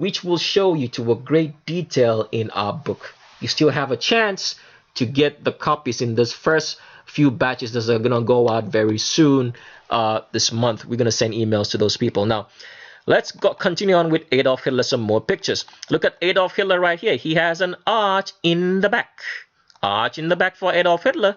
which will show you to a great detail in our book. You still have a chance to get the copies in this first few batches that are going to go out very soon. This month we're going to send emails to those people. Now let's continue on with Adolf Hitler. Some more pictures. Look at Adolf Hitler right here. He has an arch in the back. Arch in the back for Adolf Hitler.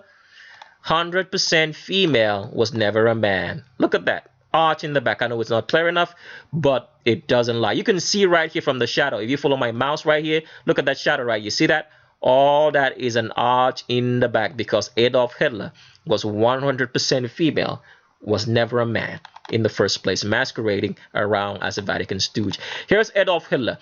100% female, was never a man. Look at that. Arch in the back. I know it's not clear enough, but it doesn't lie. You can see right here from the shadow. If you follow my mouse right here, look at that shadow right. You see that? All that is an arch in the back because Adolf Hitler was 100% female, was never a man in the first place, masquerading around as a Vatican stooge. Here's Adolf Hitler.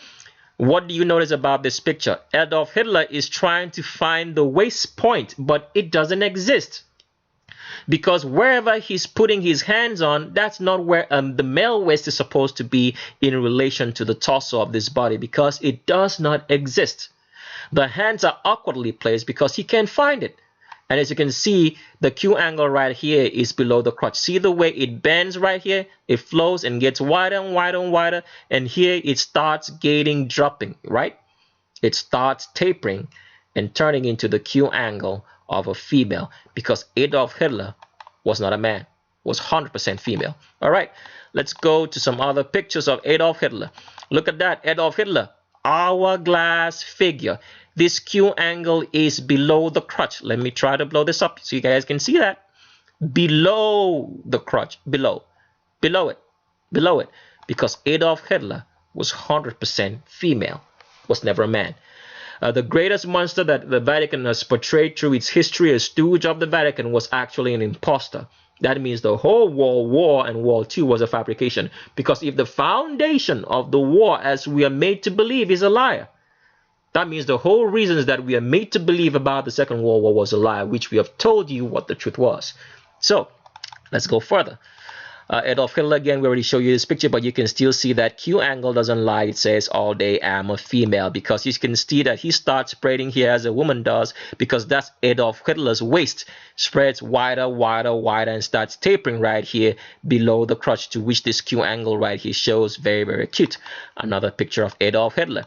What do you notice about this picture? Adolf Hitler is trying to find the waist point, but it doesn't exist. Because wherever he's putting his hands on, that's not where the male waist is supposed to be in relation to the torso of this body, because it does not exist. The hands are awkwardly placed because he can't find it. And as you can see, the Q angle right here is below the crotch. See the way it bends right here? It flows and gets wider and wider and wider. And here it starts dropping, right? It starts tapering and turning into the Q angle of a female, because Adolf Hitler was not a man, was 100% female. All right, let's go to some other pictures of Adolf Hitler. Look at that, Adolf Hitler, hourglass figure. This Q angle is below the crotch. Let me try to blow this up so you guys can see that. Below the crotch, below it, because Adolf Hitler was 100% female, was never a man. The greatest monster that the Vatican has portrayed through its history as stooge of the Vatican was actually an imposter. That means the whole World War and World II was a fabrication. Because if the foundation of the war, as we are made to believe, is a liar, that means the whole reasons that we are made to believe about the Second World War was a lie, which we have told you what the truth was. So let's go further. Adolf Hitler, again, we already showed you this picture, but you can still see that Q angle doesn't lie. It says all day I'm a female, because you can see that he starts spreading here as a woman does, because that's Adolf Hitler's waist spreads wider, wider, wider, and starts tapering right here below the crotch, to which this Q angle right here shows. Very, very cute. Another picture of Adolf Hitler.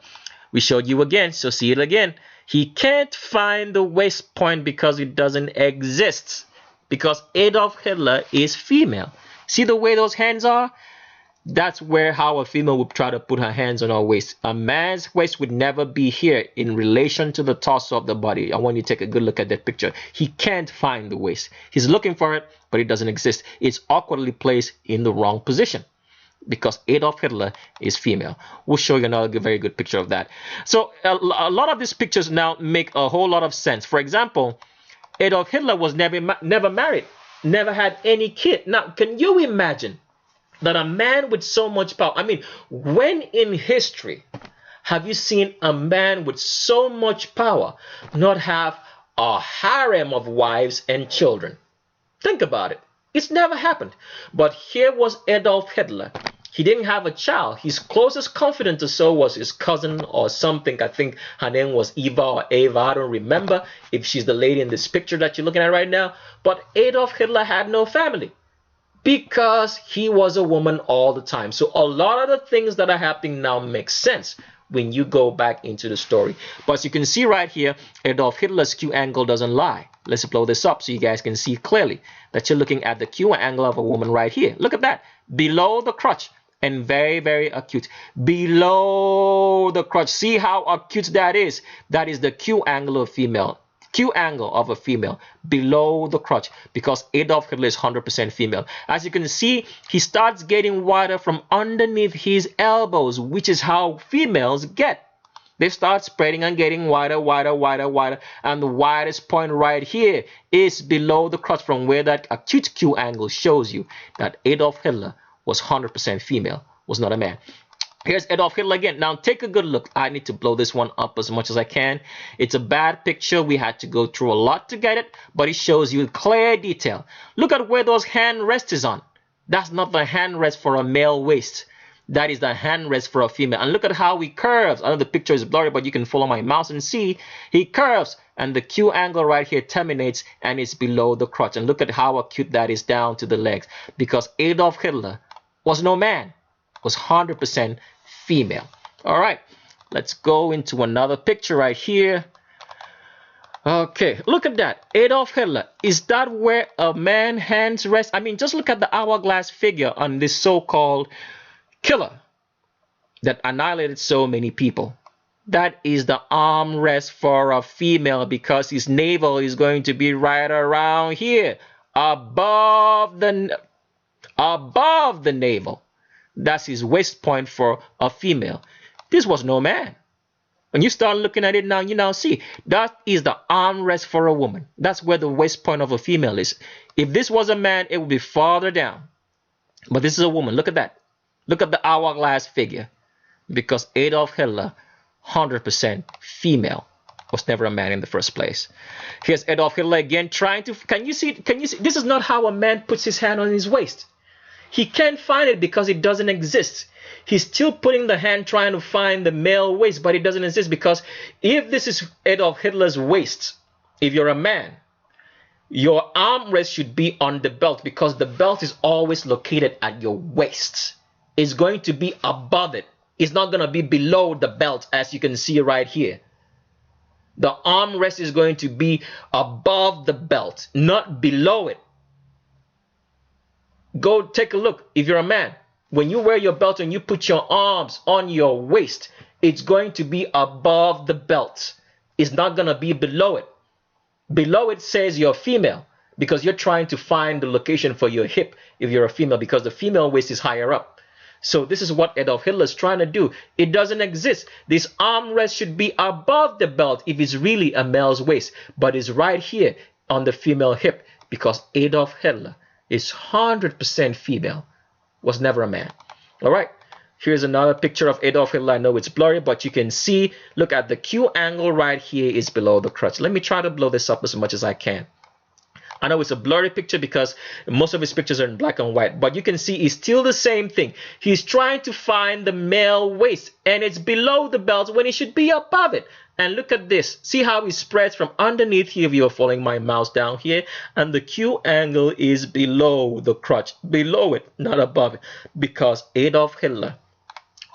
We showed you again, so see it again. He can't find the waist point because it doesn't exist, because Adolf Hitler is female. See the way those hands are? That's how a female would try to put her hands on her waist. A man's waist would never be here in relation to the torso of the body. I want you to take a good look at that picture. He can't find the waist. He's looking for it, but it doesn't exist. It's awkwardly placed in the wrong position, because Adolf Hitler is female. We'll show you another very good picture of that. So a lot of these pictures now make a whole lot of sense. For example, Adolf Hitler was never married, never had any kid. Now, can you imagine that a man with so much power? I mean, when in history have you seen a man with so much power not have a harem of wives and children? Think about it. It's never happened. But here was Adolf Hitler. He didn't have a child. His closest confidant or so was his cousin or something. I think her name was Eva or Ava. I don't remember if she's the lady in this picture that you're looking at right now. But Adolf Hitler had no family because he was a woman all the time. So a lot of the things that are happening now make sense when you go back into the story. But as you can see right here, Adolf Hitler's Q angle doesn't lie. Let's blow this up so you guys can see clearly that you're looking at the Q angle of a woman right here. Look at that. Below the crotch. And very, very acute. Below the crotch. See how acute that is? That is the Q angle of female. Q angle of a female below the crotch, because Adolf Hitler is 100% female. As you can see, he starts getting wider from underneath his elbows, which is how females get. They start spreading and getting wider, wider, wider, wider. And the widest point right here is below the crotch, from where that acute Q angle shows you that Adolf Hitler was 100% female, was not a man. Here's Adolf Hitler again. Now take a good look. I need to blow this one up as much as I can. It's a bad picture. We had to go through a lot to get it, but it shows you clear detail. Look at where those hand rest is on. That's not the hand rest for a male waist. That is the hand rest for a female. And look at how he curves. I know the picture is blurry, but you can follow my mouse and see he curves. And the Q angle right here terminates and it's below the crotch. And look at how acute that is down to the legs. Because Adolf Hitler was no man, was 100% female. All right, let's go into another picture right here. Okay, look at that. Adolf Hitler. Is that where a man's hands rest? I mean, just look at the hourglass figure on this so-called killer that annihilated so many people. That is the armrest for a female, because his navel is going to be right around here, above the navel. That's his waist point for a female. This was no man. When you start looking at it now, you now see that is the armrest for a woman. That's where the waist point of a female is. If this was a man, it would be farther down. But this is a woman. Look at that. Look at the hourglass figure. Because Adolf Hitler, 100% female, was never a man in the first place. Here's Adolf Hitler again trying to, can you see? This is not how a man puts his hand on his waist. He can't find it because it doesn't exist. He's still putting the hand trying to find the male waist, but it doesn't exist, because if this is Adolf Hitler's waist, if you're a man, your armrest should be on the belt, because the belt is always located at your waist. It's going to be above it. It's not going to be below the belt, as you can see right here. The armrest is going to be above the belt, not below it. Go take a look. If you're a man, when you wear your belt and you put your arms on your waist, it's going to be above the belt. It's not going to be below it. Below it says you're female, because you're trying to find the location for your hip if you're a female, because the female waist is higher up. So this is what Adolf Hitler is trying to do. It doesn't exist. This armrest should be above the belt if it's really a male's waist, but it's right here on the female hip, because Adolf Hitler is 100% female, was never a man. All right, here's another picture of Adolf Hitler. I know it's blurry, but you can see, look at the Q angle right here is below the crotch. Let me try to blow this up as much as I can. I know it's a blurry picture because most of his pictures are in black and white, but you can see it's still the same thing. He's trying to find the male waist, and it's below the belt when it should be above it. And look at this. See how it spreads from underneath here, if you're following my mouse down here, and the Q angle is below the crotch, below it, not above it, because Adolf Hitler,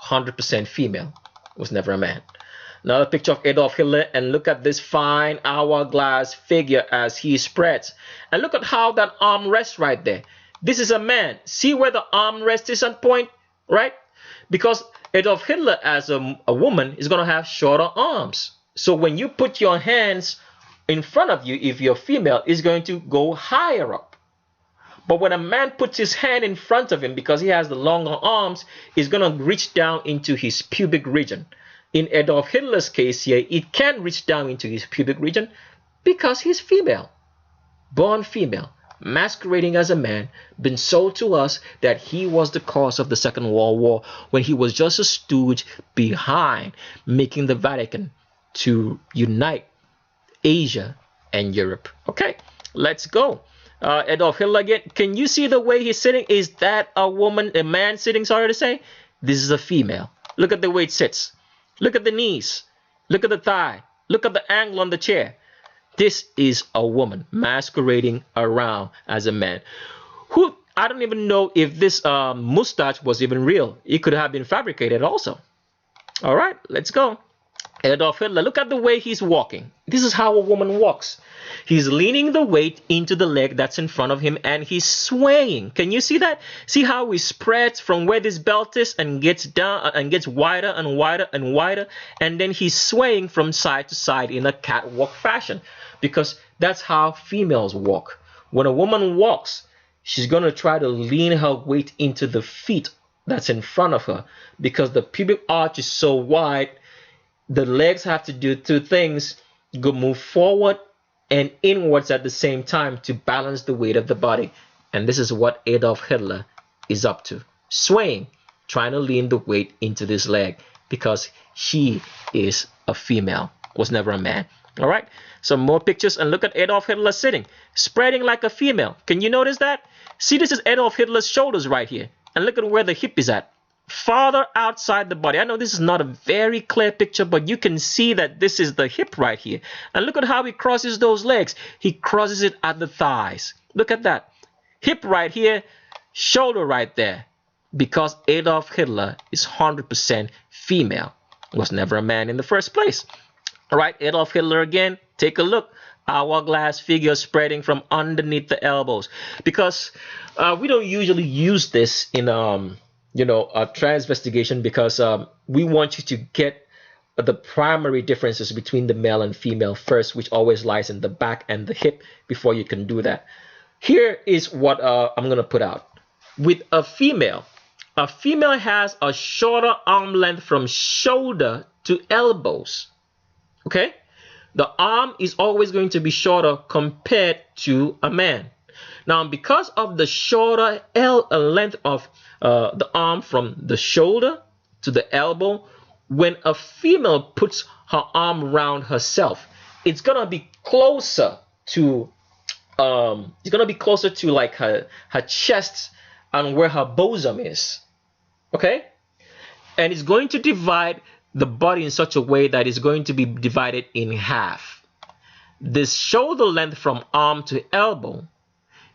100% female, was never a man. Another picture of Adolf Hitler, and look at this fine hourglass figure as he spreads. And look at how that arm rests right there. This is a man. See where the arm rest is on point, right? Because Adolf Hitler, as a woman, is going to have shorter arms. So when you put your hands in front of you, if you're female, it's going to go higher up. But when a man puts his hand in front of him, because he has the longer arms, it's going to reach down into his pubic region. In Adolf Hitler's case here, it can reach down into his pubic region because he's female, born female, masquerading as a man, been sold to us that he was the cause of the Second World War, when he was just a stooge behind making the Vatican to unite Asia and Europe. Okay, let's go. Adolf Hitler again. Can you see the way he's sitting? Is that a woman, a man sitting, sorry to say? This is a female. Look at the way it sits. Look at the knees. Look at the thigh. Look at the angle on the chair. This is a woman masquerading around as a man. Who, I don't even know if this mustache was even real. It could have been fabricated also. All right, let's go. Adolf Hitler, look at the way he's walking. This is how a woman walks. He's leaning the weight into the leg that's in front of him, and he's swaying. Can you see that? See how he spreads from where this belt is and gets down and gets wider and wider and wider, and then he's swaying from side to side in a catwalk fashion, because that's how females walk. When a woman walks, she's going to try to lean her weight into the feet that's in front of her, because the pubic arch is so wide. The legs have to do two things: go move forward and inwards at the same time to balance the weight of the body. And this is what Adolf Hitler is up to, swaying, trying to lean the weight into this leg, because he is a female, was never a man. All right, some more pictures, and look at Adolf Hitler sitting, spreading like a female. Can you notice that? See, this is Adolf Hitler's shoulders right here, and look at where the hip is at, farther outside the body. I know this is not a very clear picture, but you can see that this is the hip right here. And look at how he crosses those legs. He crosses it at the thighs. Look at that. Hip right here, shoulder right there. Because Adolf Hitler is 100% female. Was never a man in the first place. All right, Adolf Hitler again. Take a look. Hourglass figure spreading from underneath the elbows. Because we don't usually use this in a transvestigation, because we want you to get the primary differences between the male and female first, which always lies in the back and the hip before you can do that. Here is what I'm going to put out. With a female has a shorter arm length from shoulder to elbows. Okay? The arm is always going to be shorter compared to a man. Now, because of the shorter length of the arm from the shoulder to the elbow, when a female puts her arm around herself, it's gonna be closer to like her chest and where her bosom is. Okay? And it's going to divide the body in such a way that it's going to be divided in half. This shoulder length from arm to elbow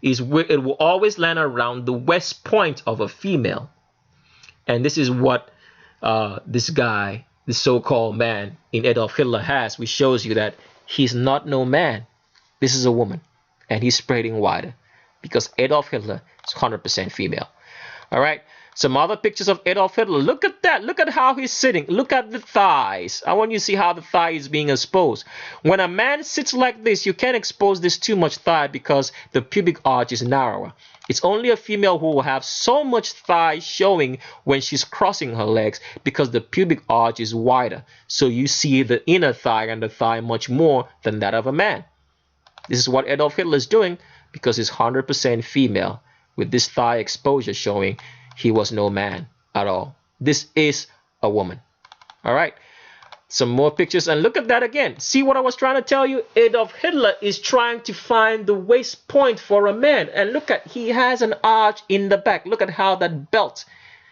is where it will always land around the west point of a female. And this is what this guy, this so-called man in Adolf Hitler has, which shows you that he's not no man. This is a woman, and he's spreading wider because Adolf Hitler is 100% female. All right. Some other pictures of Adolf Hitler. Look at that. Look at how he's sitting. Look at the thighs. I want you to see how the thigh is being exposed. When a man sits like this, you can't expose this too much thigh because the pubic arch is narrower. It's only a female who will have so much thigh showing when she's crossing her legs because the pubic arch is wider. So you see the inner thigh and the thigh much more than that of a man. This is what Adolf Hitler is doing because he's 100% female with this thigh exposure showing he was no man at all. This is a woman. All right. Some more pictures. And look at that again. See what I was trying to tell you? Adolf Hitler is trying to find the waist point for a man. And look at, he has an arch in the back. Look at how that belt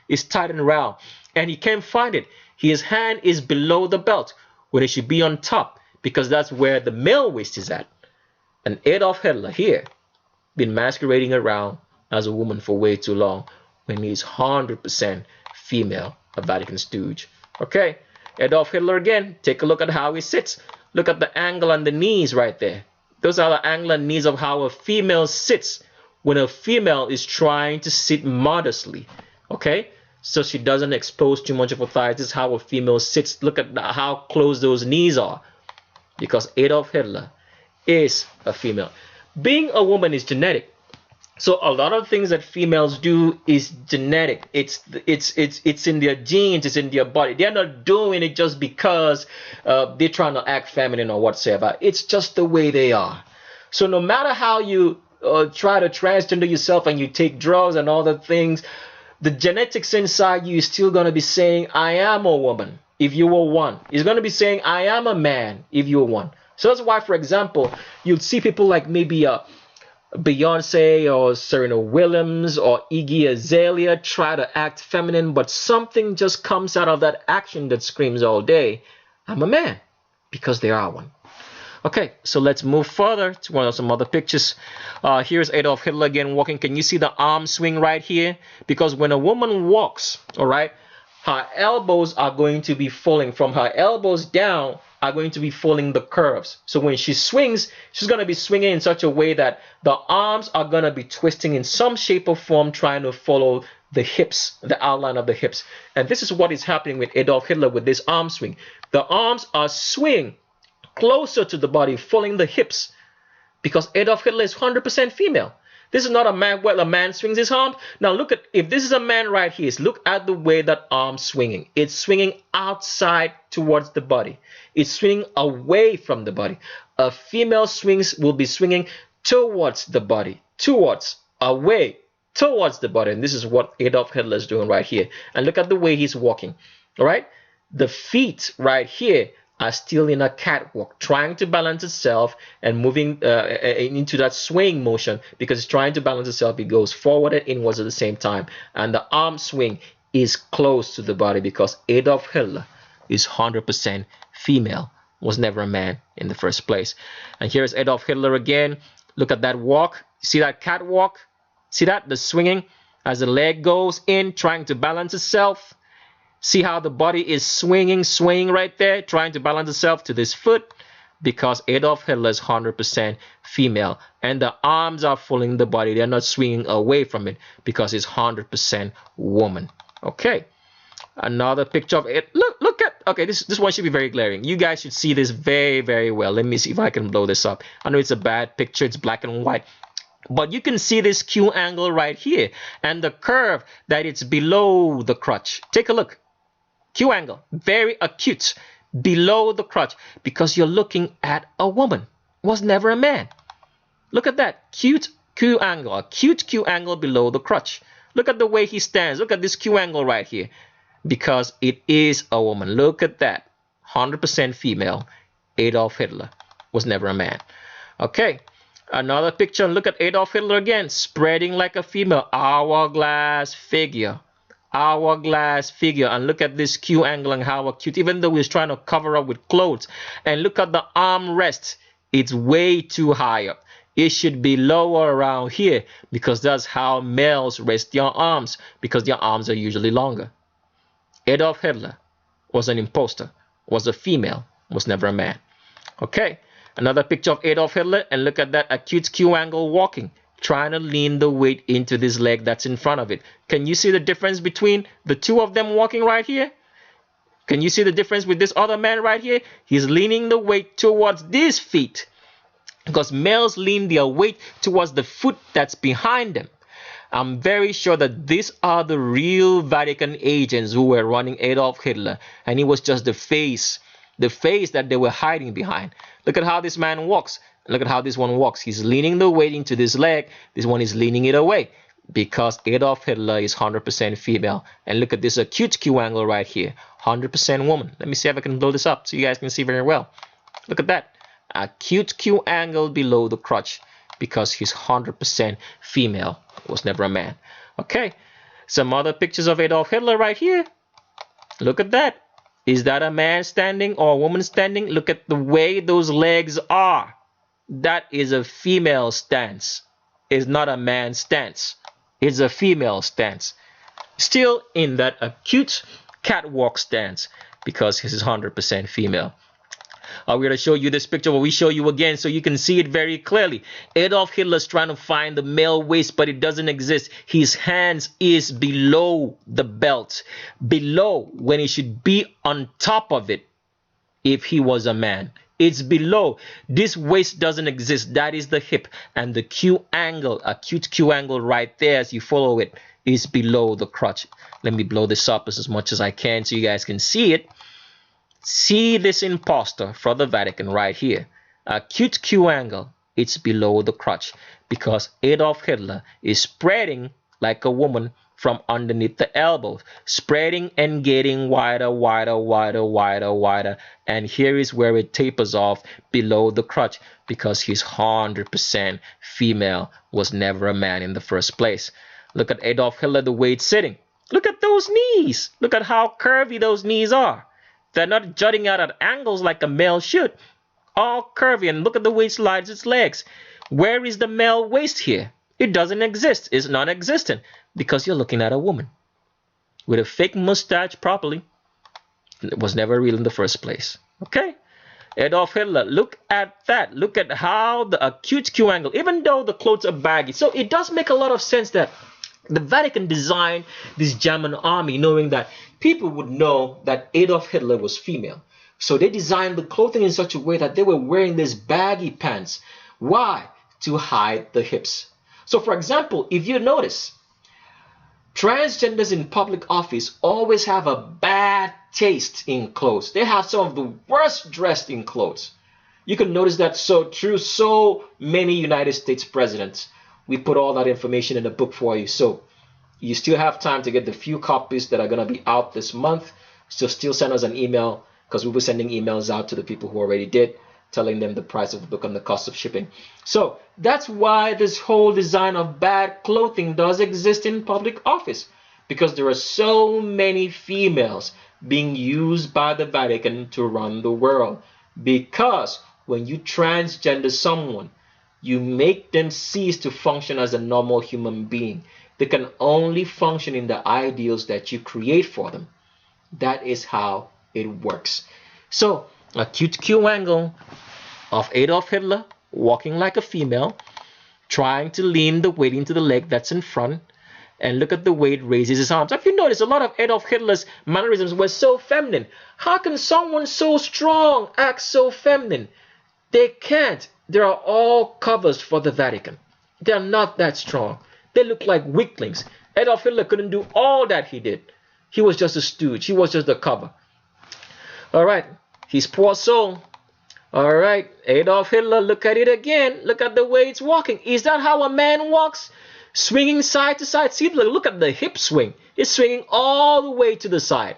is tightened around. And he can't find it. His hand is below the belt when it should be on top, because that's where the male waist is at. And Adolf Hitler here been masquerading around as a woman for way too long, when he's 100% female, a Vatican stooge. Okay, Adolf Hitler again. Take a look at how he sits. Look at the angle on the knees right there. Those are the angle and knees of how a female sits when a female is trying to sit modestly. Okay, so she doesn't expose too much of her thighs. This is how a female sits. Look at how close those knees are, because Adolf Hitler is a female. Being a woman is genetic. So a lot of things that females do is genetic. It's in their genes, it's in their body. They're not doing it just because they're trying to act feminine or whatsoever. It's just the way they are. So no matter how you try to transgender yourself and you take drugs and all the things, the genetics inside you is still going to be saying, I am a woman if you were one. It's going to be saying, I am a man if you were one. So that's why, for example, you'd see people like maybe Beyonce or Serena Williams or Iggy Azalea try to act feminine, but something just comes out of that action that screams all day, I'm a man, because they are one. Okay, so let's move further to some other pictures. Here's Adolf Hitler again walking. Can you see the arm swing right here? Because when a woman walks, all right, her elbows are going to be falling from her elbows down, are going to be following the curves. So when she swings, she's going to be swinging in such a way that the arms are going to be twisting in some shape or form, trying to follow the hips, the outline of the hips. And this is what is happening with Adolf Hitler with this arm swing. The arms are swinging closer to the body, following the hips, because Adolf Hitler is 100% female. This is not a man where a man swings his arm. Now look at, if this is a man right here, look at the way that arm's swinging. It's swinging outside towards the body. It's swinging away from the body. A female will be swinging towards the body, away, towards the body. And this is what Adolf Hitler is doing right here. And look at the way he's walking. All right. The feet right here are still in a catwalk, trying to balance itself and moving into that swaying motion, because it's trying to balance itself. It goes forward and inwards at the same time. And the arm swing is close to the body because Adolf Hitler is 100% female, was never a man in the first place. And here's Adolf Hitler again. Look at that walk. See that catwalk? See that? The swinging as the leg goes in, trying to balance itself. See how the body is swinging right there, trying to balance itself to this foot? Because Adolf Hitler is 100% female, and the arms are following the body. They're not swinging away from it because it's 100% woman. Okay, another picture of it. Look at, okay, this one should be very glaring. You guys should see this very well. Let me see if I can blow this up. I know it's a bad picture, it's black and white, but you can see this Q angle right here and the curve that it's below the crotch. Take a look. Q angle, very acute, below the crotch, because you're looking at a woman, was never a man. Look at that, cute Q angle, acute Q angle below the crotch. Look at the way he stands. Look at this Q angle right here, because it is a woman. Look at that, 100% female. Adolf Hitler was never a man. Okay, another picture. Look at Adolf Hitler again, spreading like a female, hourglass figure. Hourglass figure. And look at this Q angle and how acute, even though he's trying to cover up with clothes. And look at the armrest, it's way too high up. It should be lower around here, because that's how males rest their arms, because their arms are usually longer. Adolf Hitler was an imposter, was a female, was never a man. Okay, another picture of Adolf Hitler, and look at that acute Q angle walking, trying to lean the weight into this leg that's in front of it. Can you see the difference between the two of them walking right here? Can you see the difference with this other man right here? He's leaning the weight towards these feet, because males lean their weight towards the foot that's behind them. I'm very sure that these are the real Vatican agents who were running Adolf Hitler, and he was just the face that they were hiding behind. Look at how this man walks. Look at how this one walks. He's leaning the weight into this leg. This one is leaning it away, because Adolf Hitler is 100% female. And look at this acute Q angle right here, 100% woman. Let me see if I can blow this up so you guys can see very well. Look at that, acute Q angle below the crotch, because he's 100% female, was never a man. Okay, some other pictures of Adolf Hitler right here. Look at that. Is that a man standing or a woman standing? Look at the way those legs are. That is a female stance. It's not a man's stance. It's a female stance. Still in that acute catwalk stance, because he's 100% female. We're going to show you this picture, but we show you again so you can see it very clearly. Adolf Hitler's trying to find the male waist, but it doesn't exist. His hands is below the belt, below, when it should be on top of it if he was a man. It's below. This waist doesn't exist. That is the hip, and the Q angle, acute Q angle right there as you follow it, is below the crotch. Let me blow this up as much as I can so you guys can see it. See this imposter for the Vatican right here. Acute Q angle, it's below the crotch, because Adolf Hitler is spreading like a woman from underneath the elbows, spreading and getting wider, and here is where it tapers off below the crotch, because he's 100% female, was never a man in the first place. Look at Adolf Hitler, the way it's sitting. Look at those knees. Look at how curvy those knees are. They're not jutting out at angles like a male should. All curvy, and look at the way it slides its legs. Where is the male waist here? It doesn't exist. It's non-existent, because you're looking at a woman with a fake mustache properly. It was never real in the first place. Okay? Adolf Hitler, look at that. Look at how the acute Q angle, even though the clothes are baggy. So it does make a lot of sense that the Vatican designed this German army knowing that people would know that Adolf Hitler was female. So they designed the clothing in such a way that they were wearing these baggy pants. Why? To hide the hips. So for example, if you notice, transgenders in public office always have a bad taste in clothes. They have some of the worst dressed in clothes. You can notice that through so many United States presidents. We put all that information in the book for you. So you still have time to get the few copies that are going to be out this month. So still send us an email, because we'll be sending emails out to the people who already did, telling them the price of the book and the cost of shipping. So that's why this whole design of bad clothing does exist in public office, because there are so many females being used by the Vatican to run the world. Because when you transgender someone, you make them cease to function as a normal human being. They can only function in the ideals that you create for them. That is how it works. So acute Q angle of Adolf Hitler walking like a female, trying to lean the weight into the leg that's in front, and look at the way it raises his arms. If you notice, a lot of Adolf Hitler's mannerisms were so feminine. How can someone so strong act so feminine? They can't. They are all covers for the Vatican. They're not that strong. They look like weaklings. Adolf Hitler couldn't do all that he did. He was just a stooge. He was just a cover. All right, his poor soul. All right, Adolf Hitler, look at it again. Look at the way it's walking. Is that how a man walks? Swinging side to side. See, look at the hip swing. It's swinging all the way to the side.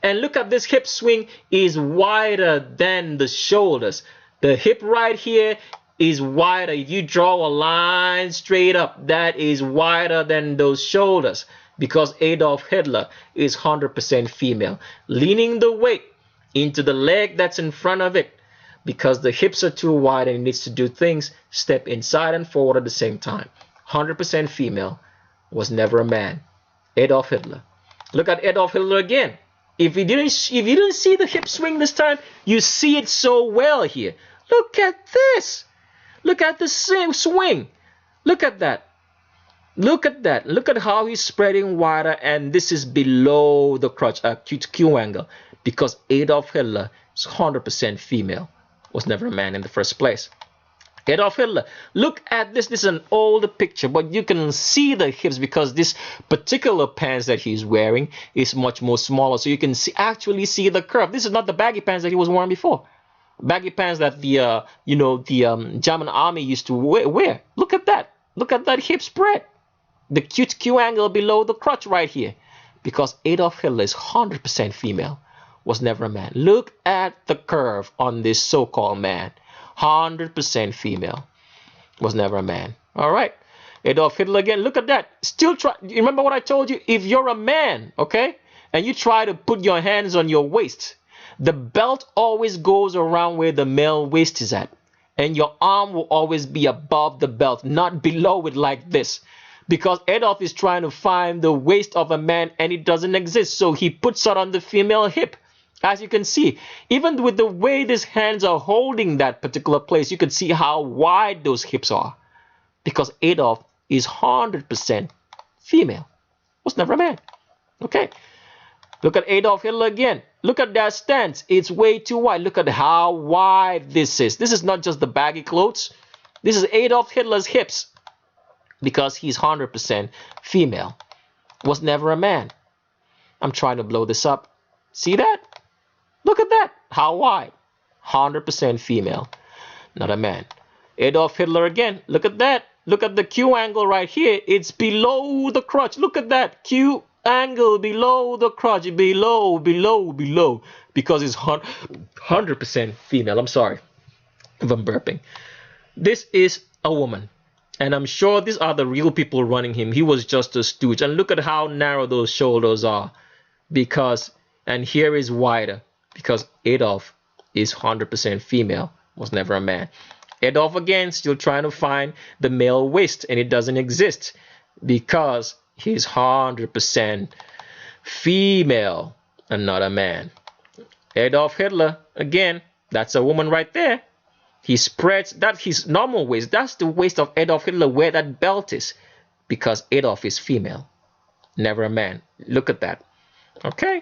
And look at this hip swing is wider than the shoulders. The hip right here is wider. If you draw a line straight up, that is wider than those shoulders, because Adolf Hitler is 100% female. Leaning the weight into the leg that's in front of it, because the hips are too wide and it needs to do things, step inside and forward at the same time. 100% female, was never a man. Adolf Hitler. Look at Adolf Hitler again. If you didn't see the hip swing this time, you see it so well here. Look at this. Look at the same swing. Look at that. Look at that. Look at how he's spreading wider, and this is below the crotch, acute Q angle, because Adolf Hitler is 100% female, was never a man in the first place. Adolf Hitler. Look at this. This is an older picture, but you can see the hips because this particular pants that he's wearing is much more smaller. So you can actually see the curve. This is not the baggy pants that he was wearing before. Baggy pants that the German army used to wear. Look at that. Look at that hip spread. The cute Q angle below the crotch right here. Because Adolf Hitler is 100% female. Was never a man. Look at the curve on this so-called man. 100% female. Was never a man. All right. Adolf Hitler again. Look at that. Still try. You remember what I told you? If you're a man, okay, and you try to put your hands on your waist, the belt always goes around where the male waist is at. And your arm will always be above the belt, not below it like this. Because Adolf is trying to find the waist of a man and it doesn't exist. So he puts it on the female hip. As you can see, even with the way these hands are holding that particular place, you can see how wide those hips are. Because Adolf is 100% female. Was never a man. Okay. Look at Adolf Hitler again. Look at that stance. It's way too wide. Look at how wide this is. This is not just the baggy clothes. This is Adolf Hitler's hips. Because he's 100% female. Was never a man. I'm trying to blow this up. See that? Look at that. How wide? 100% female. Not a man. Adolf Hitler again. Look at that. Look at the Q angle right here. It's below the crotch. Look at that. Q angle below the crotch. Below. Because it's 100% female. I'm sorry if I'm burping. This is a woman. And I'm sure these are the real people running him. He was just a stooge. And look at how narrow those shoulders are. Because, and here is wider. Because Adolf is 100% female, was never a man. Adolf again, still trying to find the male waist, and it doesn't exist because he's 100% female and not a man. Adolf Hitler, again, that's a woman right there. He spreads, that's his normal waist. That's the waist of Adolf Hitler where that belt is, because Adolf is female, never a man. Look at that. Okay.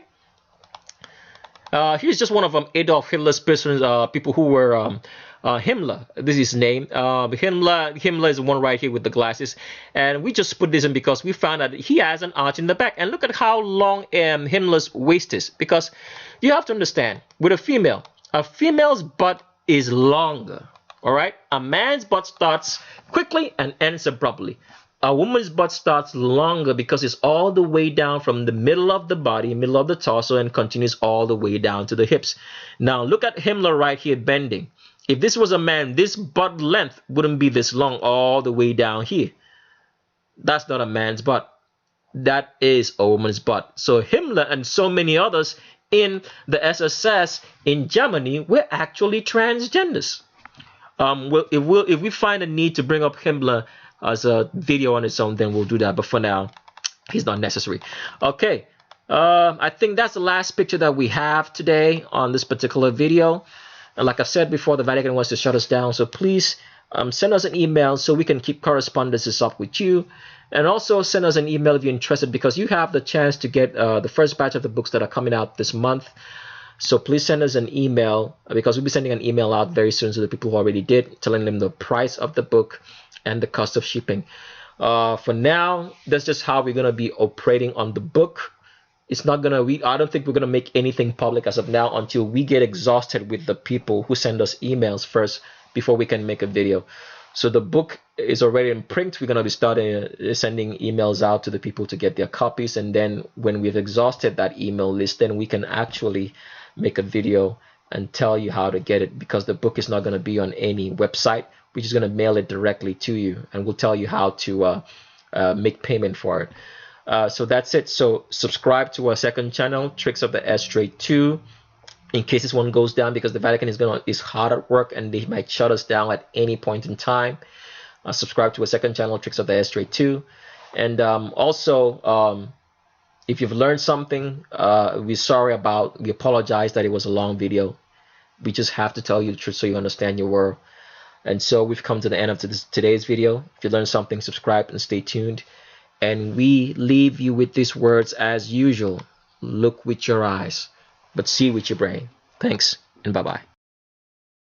Here's just one of Adolf Hitler's people who were Himmler. This is his name. Himmler is the one right here with the glasses. And we just put this in because we found that he has an arch in the back. And look at how long Himmler's waist is. Because you have to understand, with a female's butt is longer. All right? A man's butt starts quickly and ends abruptly. A woman's butt starts longer because it's all the way down from the middle of the body, middle of the torso, and continues all the way down to the hips. Now, look at Himmler right here bending. If this was a man, this butt length wouldn't be this long all the way down here. That's not a man's butt. That is a woman's butt. So Himmler and so many others in the SS in Germany were actually transgenders. If we find a need to bring up Himmler as a video on its own, then we'll do that. But for now, he's not necessary. Okay, I think that's the last picture that we have today on this particular video. And like I said before, the Vatican wants to shut us down. So please send us an email so we can keep correspondences up with you. And also send us an email if you're interested, because you have the chance to get the first batch of the books that are coming out this month. So please send us an email, because we'll be sending an email out very soon to the people who already did, telling them the price of the book and the cost of shipping. For now, that's just how we're going to be operating on the book. It's not gonna, I don't think we're gonna make anything public as of now until we get exhausted with the people who send us emails first before we can make a video. So the book is already in print. We're gonna be starting sending emails out to the people to get their copies, and then when we've exhausted that email list, then we can actually make a video and tell you how to get it, because the book is not gonna be on any website. We're just gonna mail it directly to you, and we'll tell you how to make payment for it. So that's it. So subscribe to our second channel, Tricks of the S-Trade 2, in case this one goes down, because the Vatican is hard at work and they might shut us down at any point in time. Subscribe to our second channel, Tricks of the S-Trade 2. And also, if you've learned something, we apologize that it was a long video. We just have to tell you the truth so you understand your world. And so we've come to the end of today's video. If you learned something, subscribe and stay tuned. And we leave you with these words as usual. Look with your eyes, but see with your brain. Thanks, and bye-bye.